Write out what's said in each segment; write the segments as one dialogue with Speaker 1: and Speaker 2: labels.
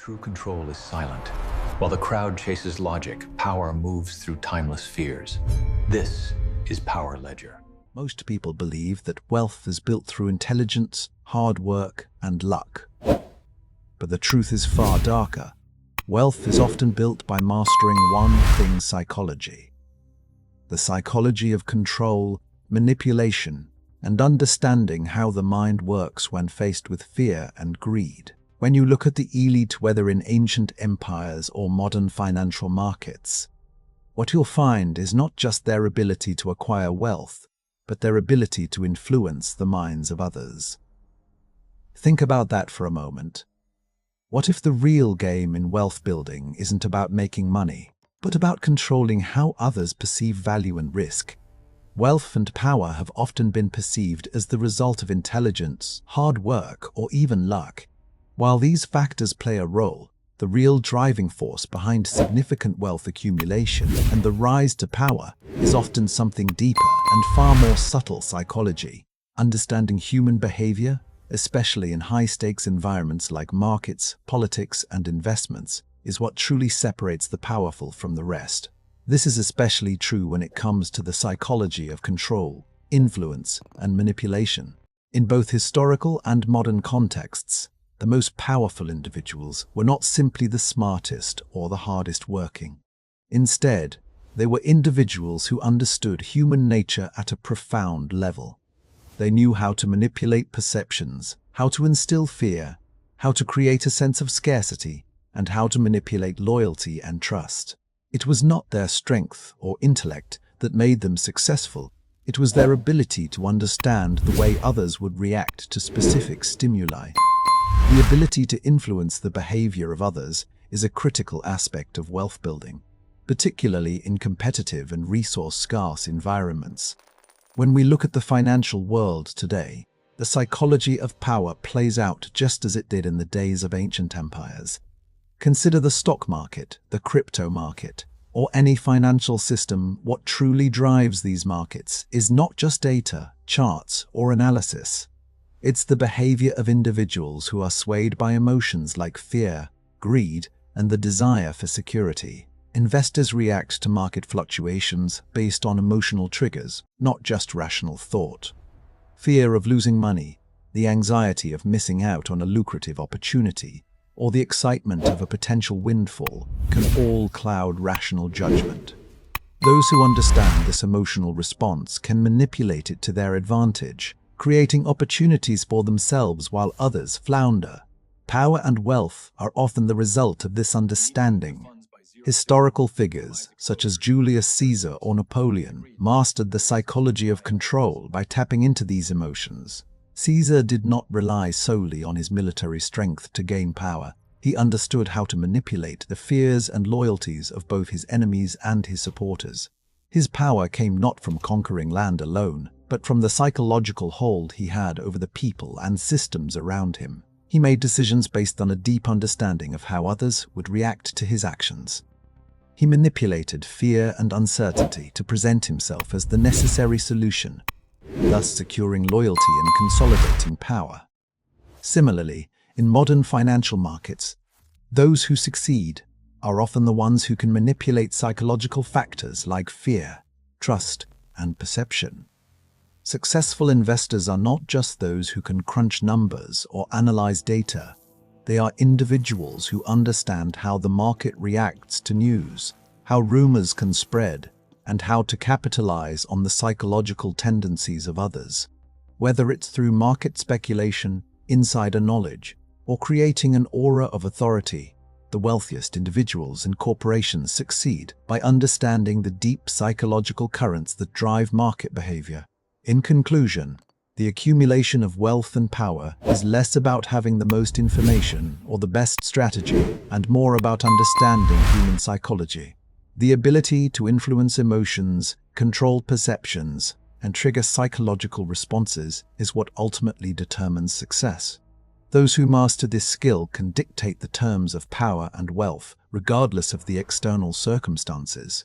Speaker 1: True control is silent. While the crowd chases logic, power moves through timeless fears. This is Power Ledger.
Speaker 2: Most people believe that wealth is built through intelligence, hard work, and luck. But the truth is far darker. Wealth is often built by mastering one thing: psychology. The psychology of control, manipulation, and understanding how the mind works when faced with fear and greed. When you look at the elite, whether in ancient empires or modern financial markets, what you'll find is not just their ability to acquire wealth, but their ability to influence the minds of others. Think about that for a moment. What if the real game in wealth building isn't about making money, but about controlling how others perceive value and risk? Wealth and power have often been perceived as the result of intelligence, hard work, or even luck. While these factors play a role, the real driving force behind significant wealth accumulation and the rise to power is often something deeper and far more subtle: psychology. Understanding human behavior, especially in high-stakes environments like markets, politics, and investments, is what truly separates the powerful from the rest. This is especially true when it comes to the psychology of control, influence, and manipulation. In both historical and modern contexts, the most powerful individuals were not simply the smartest or the hardest working. Instead, they were individuals who understood human nature at a profound level. They knew how to manipulate perceptions, how to instill fear, how to create a sense of scarcity, and how to manipulate loyalty and trust. It was not their strength or intellect that made them successful. It was their ability to understand the way others would react to specific stimuli. The ability to influence the behavior of others is a critical aspect of wealth building, particularly in competitive and resource-scarce environments. When we look at the financial world today, the psychology of power plays out just as it did in the days of ancient empires. Consider the stock market, the crypto market, or any financial system. What truly drives these markets is not just data, charts, or analysis. It's the behavior of individuals who are swayed by emotions like fear, greed, and the desire for security. Investors react to market fluctuations based on emotional triggers, not just rational thought. Fear of losing money, the anxiety of missing out on a lucrative opportunity, or the excitement of a potential windfall can all cloud rational judgment. Those who understand this emotional response can manipulate it to their advantage, creating opportunities for themselves while others flounder. Power and wealth are often the result of this understanding. Historical figures, such as Julius Caesar or Napoleon, mastered the psychology of control by tapping into these emotions. Caesar did not rely solely on his military strength to gain power. He understood how to manipulate the fears and loyalties of both his enemies and his supporters. His power came not from conquering land alone, but from the psychological hold he had over the people and systems around him. He made decisions based on a deep understanding of how others would react to his actions. He manipulated fear and uncertainty to present himself as the necessary solution, thus securing loyalty and consolidating power. Similarly, in modern financial markets, those who succeed are often the ones who can manipulate psychological factors like fear, trust, and perception. Successful investors are not just those who can crunch numbers or analyze data. They are individuals who understand how the market reacts to news, how rumors can spread, and how to capitalize on the psychological tendencies of others. Whether it's through market speculation, insider knowledge, or creating an aura of authority, the wealthiest individuals and corporations succeed by understanding the deep psychological currents that drive market behavior. In conclusion, the accumulation of wealth and power is less about having the most information or the best strategy and more about understanding human psychology. The ability to influence emotions, control perceptions, and trigger psychological responses is what ultimately determines success. Those who master this skill can dictate the terms of power and wealth, regardless of the external circumstances.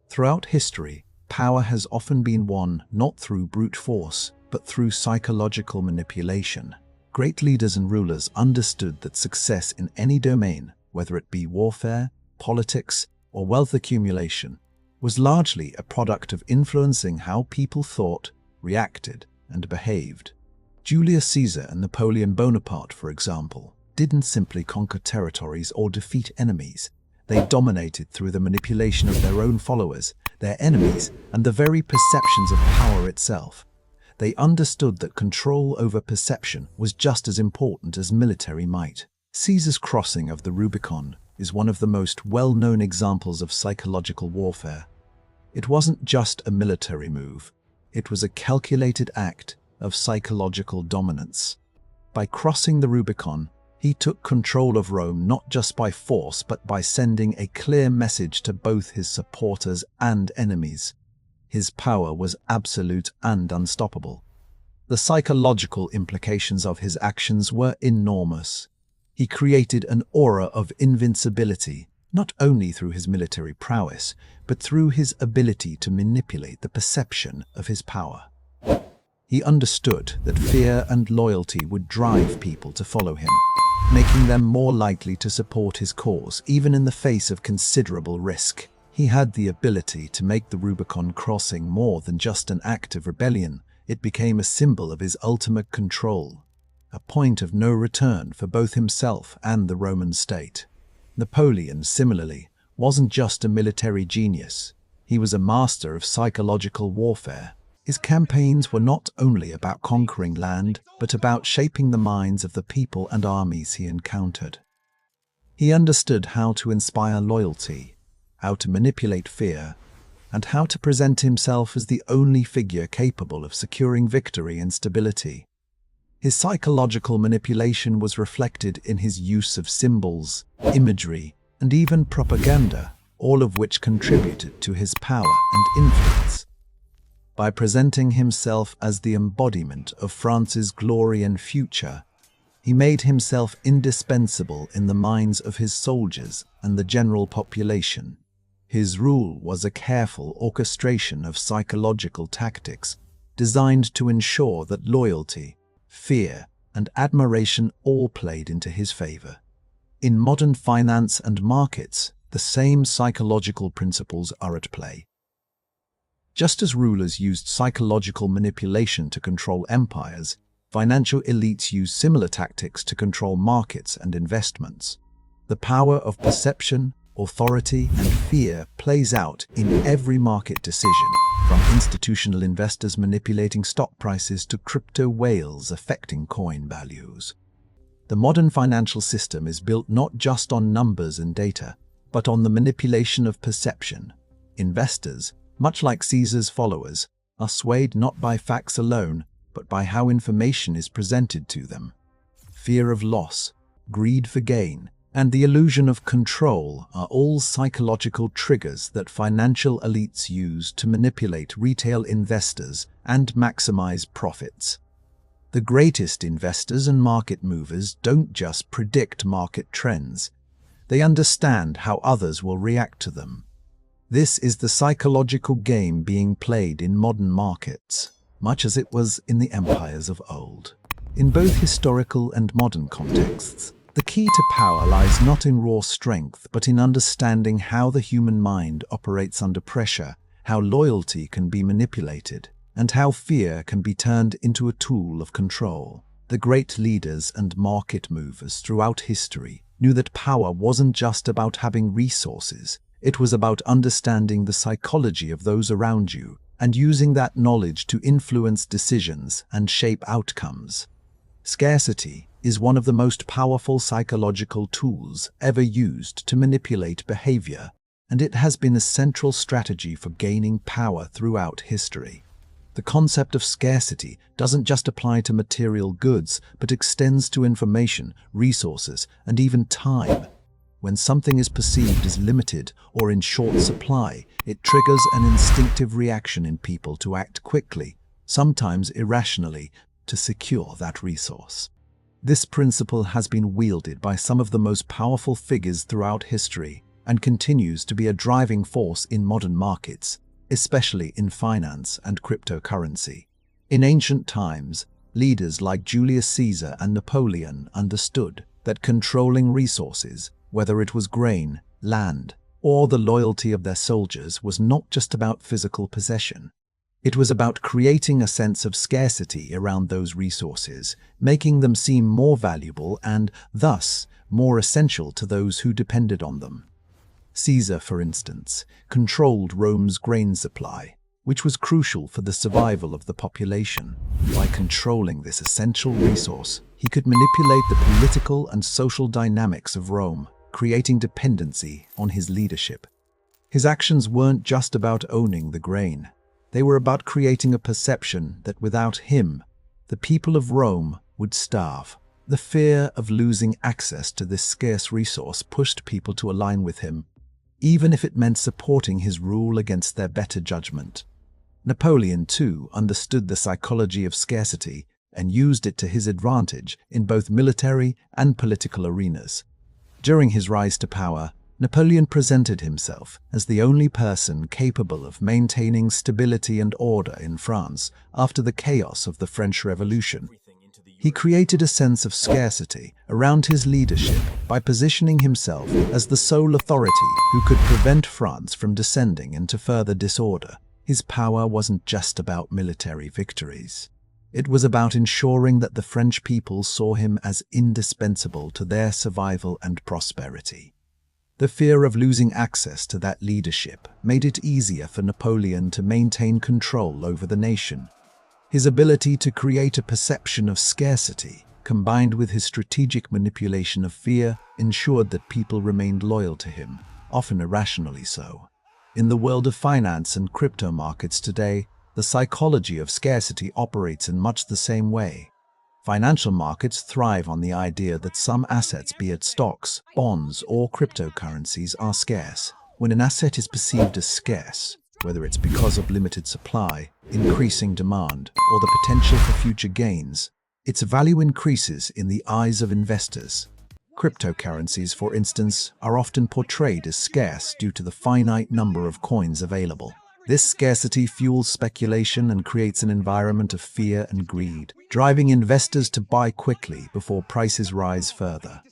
Speaker 2: Throughout history, power has often been won not through brute force, but through psychological manipulation. Great leaders and rulers understood that success in any domain, whether it be warfare, politics, or wealth accumulation, was largely a product of influencing how people thought, reacted, and behaved. Julius Caesar and Napoleon Bonaparte, for example, didn't simply conquer territories or defeat enemies. They dominated through the manipulation of their own followers, their enemies, and the very perceptions of power itself. They understood that control over perception was just as important as military might. Caesar's crossing of the Rubicon is one of the most well-known examples of psychological warfare. It wasn't just a military move. It was a calculated act of psychological dominance. By crossing the Rubicon, he took control of Rome not just by force, but by sending a clear message to both his supporters and enemies. His power was absolute and unstoppable. The psychological implications of his actions were enormous. He created an aura of invincibility, not only through his military prowess, but through his ability to manipulate the perception of his power. He understood that fear and loyalty would drive people to follow him, making them more likely to support his cause, even in the face of considerable risk. He had the ability to make the Rubicon crossing more than just an act of rebellion. It became a symbol of his ultimate control, a point of no return for both himself and the Roman state. Napoleon, similarly, wasn't just a military genius. He was a master of psychological warfare. His campaigns were not only about conquering land, but about shaping the minds of the people and armies he encountered. He understood how to inspire loyalty, how to manipulate fear, and how to present himself as the only figure capable of securing victory and stability. His psychological manipulation was reflected in his use of symbols, imagery, and even propaganda, all of which contributed to his power and influence. By presenting himself as the embodiment of France's glory and future, he made himself indispensable in the minds of his soldiers and the general population. His rule was a careful orchestration of psychological tactics designed to ensure that loyalty, fear, and admiration all played into his favor. In modern finance and markets, the same psychological principles are at play. Just as rulers used psychological manipulation to control empires, financial elites use similar tactics to control markets and investments. The power of perception, authority, and fear plays out in every market decision, from institutional investors manipulating stock prices to crypto whales affecting coin values. The modern financial system is built not just on numbers and data, but on the manipulation of perception. Investors, much like Caesar's followers, are swayed not by facts alone, but by how information is presented to them. Fear of loss, greed for gain, and the illusion of control are all psychological triggers that financial elites use to manipulate retail investors and maximize profits. The greatest investors and market movers don't just predict market trends. They understand how others will react to them. This is the psychological game being played in modern markets, much as it was in the empires of old. In both historical and modern contexts, the key to power lies not in raw strength, but in understanding how the human mind operates under pressure, how loyalty can be manipulated, and how fear can be turned into a tool of control. The great leaders and market movers throughout history knew that power wasn't just about having resources. It was about understanding the psychology of those around you and using that knowledge to influence decisions and shape outcomes. Scarcity is one of the most powerful psychological tools ever used to manipulate behavior, and it has been a central strategy for gaining power throughout history. The concept of scarcity doesn't just apply to material goods, but extends to information, resources, and even time. When something is perceived as limited or in short supply, it triggers an instinctive reaction in people to act quickly, sometimes irrationally, to secure that resource. This principle has been wielded by some of the most powerful figures throughout history and continues to be a driving force in modern markets, especially in finance and cryptocurrency. In ancient times, leaders like Julius Caesar and Napoleon understood that controlling resources, whether it was grain, land, or the loyalty of their soldiers, was not just about physical possession. It was about creating a sense of scarcity around those resources, making them seem more valuable and, thus, more essential to those who depended on them. Caesar, for instance, controlled Rome's grain supply, which was crucial for the survival of the population. By controlling this essential resource, he could manipulate the political and social dynamics of Rome, creating dependency on his leadership. His actions weren't just about owning the grain. They were about creating a perception that without him, the people of Rome would starve. The fear of losing access to this scarce resource pushed people to align with him, even if it meant supporting his rule against their better judgment. Napoleon, too, understood the psychology of scarcity and used it to his advantage in both military and political arenas. During his rise to power, Napoleon presented himself as the only person capable of maintaining stability and order in France after the chaos of the French Revolution. He created a sense of scarcity around his leadership by positioning himself as the sole authority who could prevent France from descending into further disorder. His power wasn't just about military victories. It was about ensuring that the French people saw him as indispensable to their survival and prosperity. The fear of losing access to that leadership made it easier for Napoleon to maintain control over the nation. His ability to create a perception of scarcity, combined with his strategic manipulation of fear, ensured that people remained loyal to him, often irrationally so. In the world of finance and crypto markets today, the psychology of scarcity operates in much the same way. Financial markets thrive on the idea that some assets, be it stocks, bonds, or cryptocurrencies, are scarce. When an asset is perceived as scarce, whether it's because of limited supply, increasing demand, or the potential for future gains, its value increases in the eyes of investors. Cryptocurrencies, for instance, are often portrayed as scarce due to the finite number of coins available. This scarcity fuels speculation and creates an environment of fear and greed, driving investors to buy quickly before prices rise further.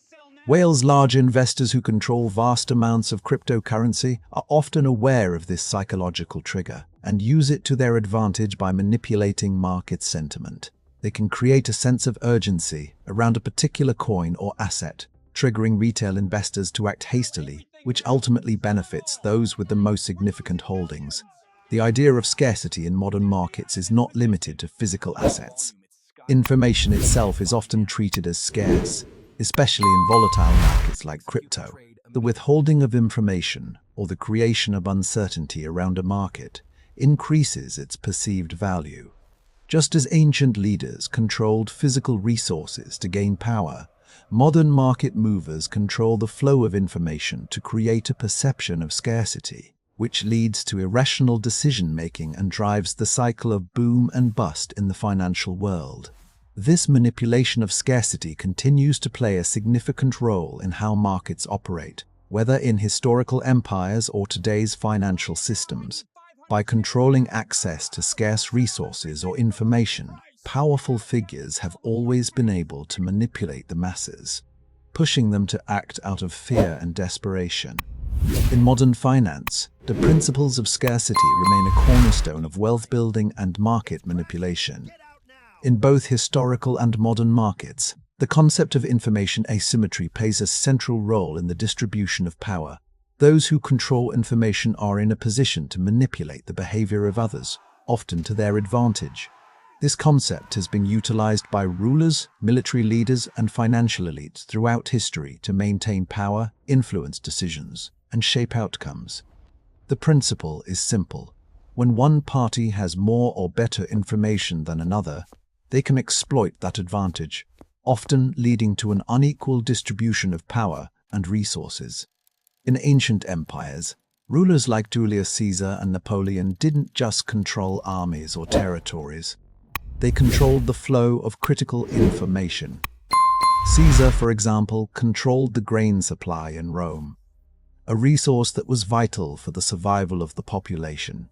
Speaker 2: Whale's large investors who control vast amounts of cryptocurrency are often aware of this psychological trigger and use it to their advantage by manipulating market sentiment. They can create a sense of urgency around a particular coin or asset, triggering retail investors to act hastily, which ultimately benefits those with the most significant holdings. The idea of scarcity in modern markets is not limited to physical assets. Information itself is often treated as scarce, especially in volatile markets like crypto. The withholding of information, or the creation of uncertainty around a market, increases its perceived value. Just as ancient leaders controlled physical resources to gain power, modern market movers control the flow of information to create a perception of scarcity, which leads to irrational decision-making and drives the cycle of boom and bust in the financial world. This manipulation of scarcity continues to play a significant role in how markets operate, whether in historical empires or today's financial systems. By controlling access to scarce resources or information, powerful figures have always been able to manipulate the masses, pushing them to act out of fear and desperation. In modern finance, the principles of scarcity remain a cornerstone of wealth building and market manipulation. In both historical and modern markets, the concept of information asymmetry plays a central role in the distribution of power. Those who control information are in a position to manipulate the behavior of others, often to their advantage. This concept has been utilized by rulers, military leaders, and financial elites throughout history to maintain power, influence decisions, and shape outcomes. The principle is simple. When one party has more or better information than another, they can exploit that advantage, often leading to an unequal distribution of power and resources. In ancient empires, rulers like Julius Caesar and Napoleon didn't just control armies or territories. They controlled the flow of critical information. Caesar, for example, controlled the grain supply in Rome, a resource that was vital for the survival of the population.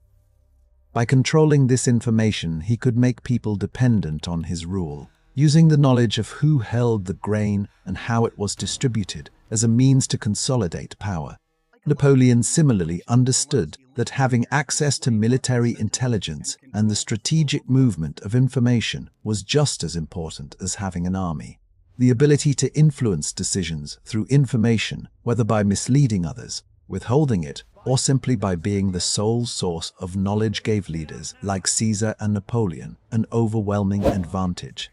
Speaker 2: By controlling this information, he could make people dependent on his rule. Using the knowledge of who held the grain and how it was distributed as a means to consolidate power. Napoleon similarly understood that having access to military intelligence and the strategic movement of information was just as important as having an army. The ability to influence decisions through information, whether by misleading others, withholding it, or simply by being the sole source of knowledge, gave leaders like Caesar and Napoleon an overwhelming advantage.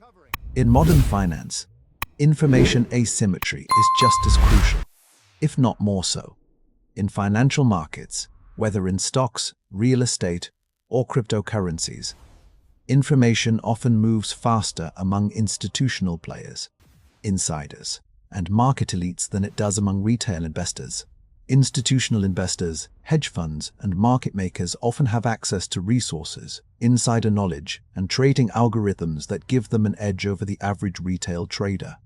Speaker 2: In modern finance, information asymmetry is just as crucial, if not more so. In financial markets, whether in stocks, real estate, or cryptocurrencies, information often moves faster among institutional players, insiders, and market elites than it does among retail investors. Institutional investors, hedge funds, and market makers often have access to resources, insider knowledge, and trading algorithms that give them an edge over the average retail trader.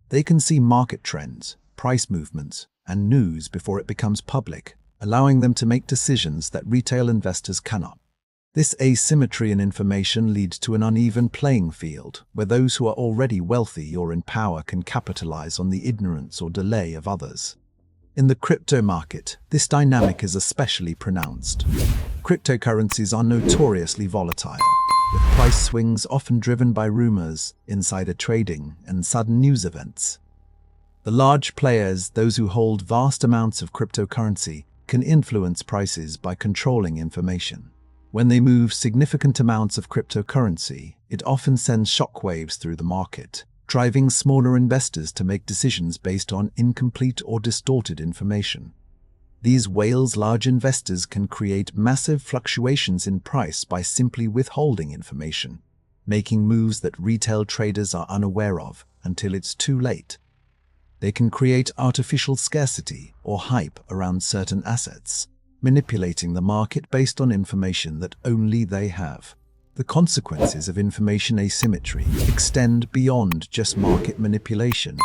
Speaker 2: They can see market trends, price movements, and news before it becomes public, allowing them to make decisions that retail investors cannot. This asymmetry in information leads to an uneven playing field, where those who are already wealthy or in power can capitalize on the ignorance or delay of others. In the crypto market, this dynamic is especially pronounced. Cryptocurrencies are notoriously volatile, with price swings often driven by rumors, insider trading, and sudden news events. The large players, those who hold vast amounts of cryptocurrency, can influence prices by controlling information. When they move significant amounts of cryptocurrency, it often sends shockwaves through the market, driving smaller investors to make decisions based on incomplete or distorted information. These whales, large investors, can create massive fluctuations in price by simply withholding information, making moves that retail traders are unaware of until it's too late. They can create artificial scarcity or hype around certain assets, manipulating the market based on information that only they have. The consequences of information asymmetry extend beyond just market manipulation.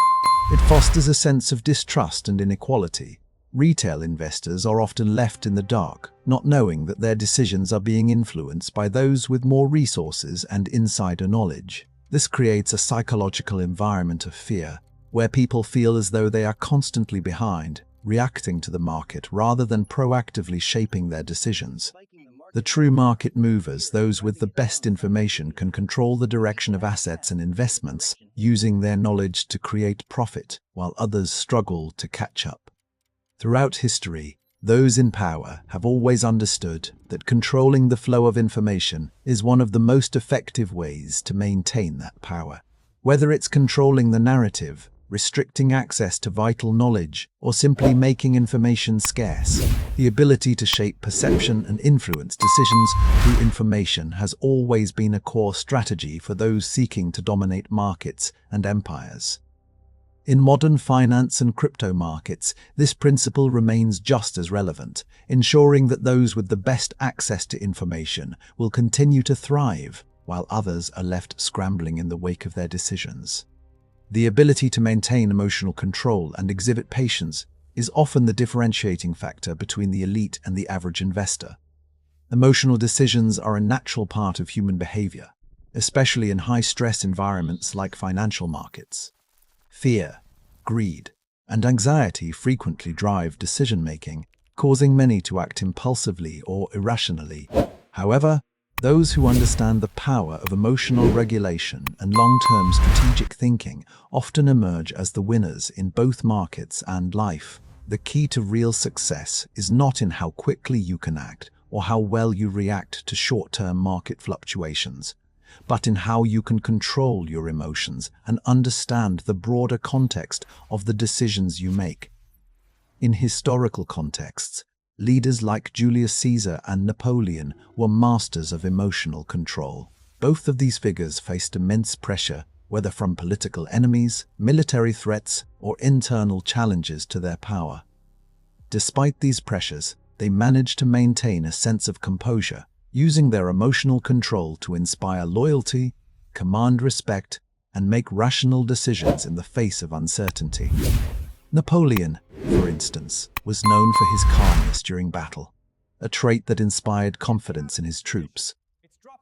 Speaker 2: It fosters a sense of distrust and inequality. Retail investors are often left in the dark, not knowing that their decisions are being influenced by those with more resources and insider knowledge. This creates a psychological environment of fear, where people feel as though they are constantly behind, reacting to the market rather than proactively shaping their decisions. The true market movers, those with the best information, can control the direction of assets and investments, using their knowledge to create profit, while others struggle to catch up. Throughout history, those in power have always understood that controlling the flow of information is one of the most effective ways to maintain that power. Whether it's controlling the narrative, restricting access to vital knowledge, or simply making information scarce, the ability to shape perception and influence decisions through information has always been a core strategy for those seeking to dominate markets and empires. In modern finance and crypto markets, this principle remains just as relevant, ensuring that those with the best access to information will continue to thrive, while others are left scrambling in the wake of their decisions. The ability to maintain emotional control and exhibit patience is often the differentiating factor between the elite and the average investor. Emotional decisions are a natural part of human behavior, especially in high-stress environments like financial markets. Fear, greed, and anxiety frequently drive decision-making, causing many to act impulsively or irrationally. However, those who understand the power of emotional regulation and long-term strategic thinking often emerge as the winners in both markets and life. The key to real success is not in how quickly you can act or how well you react to short-term market fluctuations, but in how you can control your emotions and understand the broader context of the decisions you make. In historical contexts, leaders like Julius Caesar and Napoleon were masters of emotional control. Both of these figures faced immense pressure, whether from political enemies, military threats, or internal challenges to their power. Despite these pressures, they managed to maintain a sense of composure, using their emotional control to inspire loyalty, command respect, and make rational decisions in the face of uncertainty. Napoleon, for instance, was known for his calmness during battle, a trait that inspired confidence in his troops.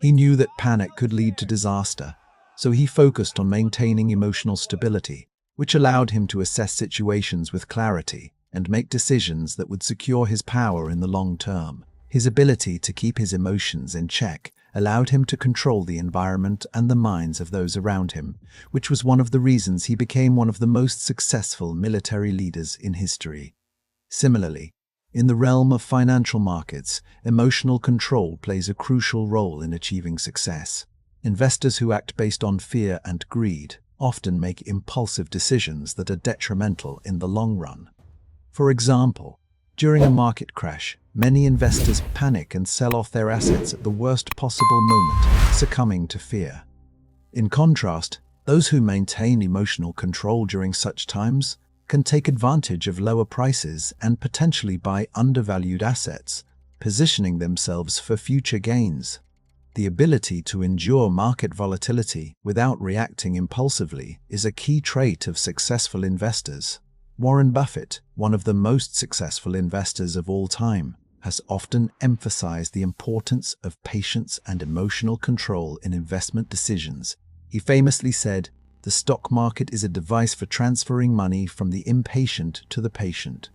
Speaker 2: He knew that panic could lead to disaster, so he focused on maintaining emotional stability, which allowed him to assess situations with clarity and make decisions that would secure his power in the long term. His ability to keep his emotions in check allowed him to control the environment and the minds of those around him, which was one of the reasons he became one of the most successful military leaders in history. Similarly, in the realm of financial markets, emotional control plays a crucial role in achieving success. Investors who act based on fear and greed often make impulsive decisions that are detrimental in the long run. For example, during a market crash, many investors panic and sell off their assets at the worst possible moment, succumbing to fear. In contrast, those who maintain emotional control during such times can take advantage of lower prices and potentially buy undervalued assets, positioning themselves for future gains. The ability to endure market volatility without reacting impulsively is a key trait of successful investors. Warren Buffett, one of the most successful investors of all time, has often emphasized the importance of patience and emotional control in investment decisions. He famously said, "The stock market is a device for transferring money from the impatient to the patient."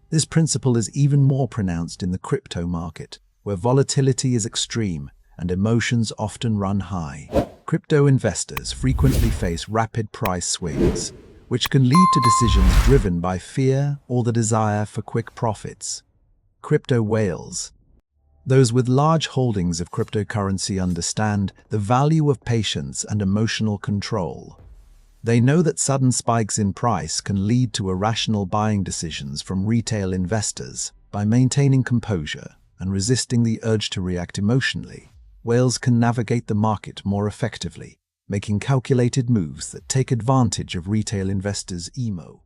Speaker 2: This principle is even more pronounced in the crypto market, where volatility is extreme and emotions often run high. Crypto investors frequently face rapid price swings, which can lead to decisions driven by fear or the desire for quick profits. Crypto whales. Those with large holdings of cryptocurrency understand the value of patience and emotional control. They know that sudden spikes in price can lead to irrational buying decisions from retail investors. By maintaining composure and resisting the urge to react emotionally, whales can navigate the market more effectively, making calculated moves that take advantage of retail investors' emo.